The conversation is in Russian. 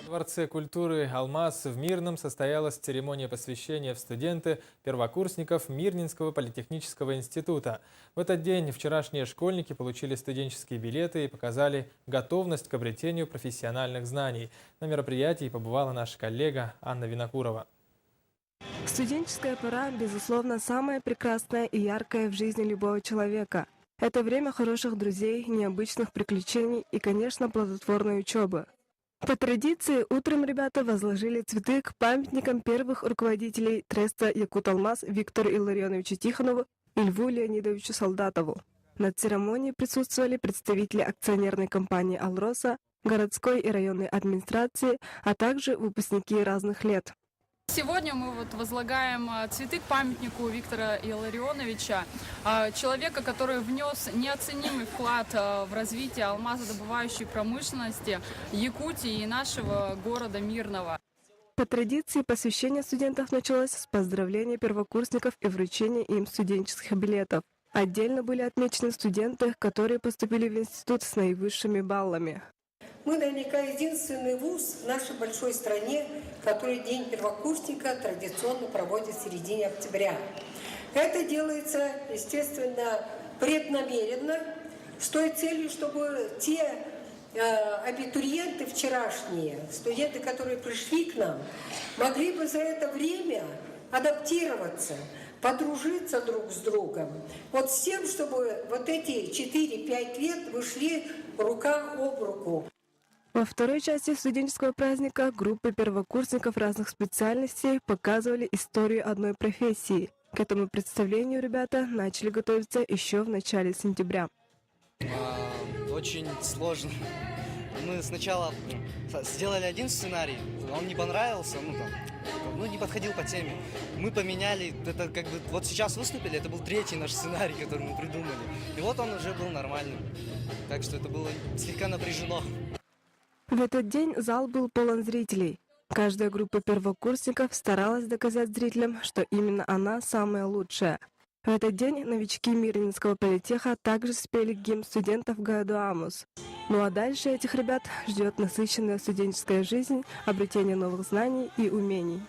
В Дворце культуры «Алмаз» в Мирном состоялась церемония посвящения в студенты первокурсников Мирнинского политехнического института. В этот день вчерашние школьники получили студенческие билеты и показали готовность к обретению профессиональных знаний. На мероприятии побывала наша коллега Анна Винокурова. Студенческая пора, безусловно, самая прекрасная и яркая в жизни любого человека. Это время хороших друзей, необычных приключений и, конечно, плодотворной учебы. По традиции, утром ребята возложили цветы к памятникам первых руководителей Треста Якут-Алмаз Виктору Илларионовичу Тихонову и Льву Леонидовичу Солдатову. На церемонии присутствовали представители акционерной компании «Алроса», городской и районной администрации, а также выпускники разных лет. Сегодня мы возлагаем цветы к памятнику Виктора Илларионовича, человека, который внес неоценимый вклад в развитие алмазодобывающей промышленности Якутии и нашего города Мирного. По традиции, посвящение студентов началось с поздравления первокурсников и вручения им студенческих билетов. Отдельно были отмечены студенты, которые поступили в институт с наивысшими баллами. Мы наверняка единственный вуз в нашей большой стране, который День первокурсника традиционно проводит в середине октября. Это делается, естественно, преднамеренно, с той целью, чтобы те абитуриенты вчерашние, студенты, которые пришли к нам, могли бы за это время адаптироваться, подружиться друг с другом. Вот с тем, чтобы вот эти 4-5 лет вышли рука об руку. Во второй части студенческого праздника группы первокурсников разных специальностей показывали историю одной профессии. К этому представлению ребята начали готовиться еще в начале сентября. Очень сложно. Мы сначала сделали один сценарий, он не понравился, не подходил по теме. Мы поменяли, это как бы вот сейчас выступили, это был третий наш сценарий, который мы придумали. И вот он уже был нормальным. Так что это было слегка напряжено. В этот день зал был полон зрителей. Каждая группа первокурсников старалась доказать зрителям, что именно она самая лучшая. В этот день новички Мирнинского политеха также спели гимн студентов Гаэдуамус. Ну а дальше этих ребят ждет насыщенная студенческая жизнь, обретение новых знаний и умений.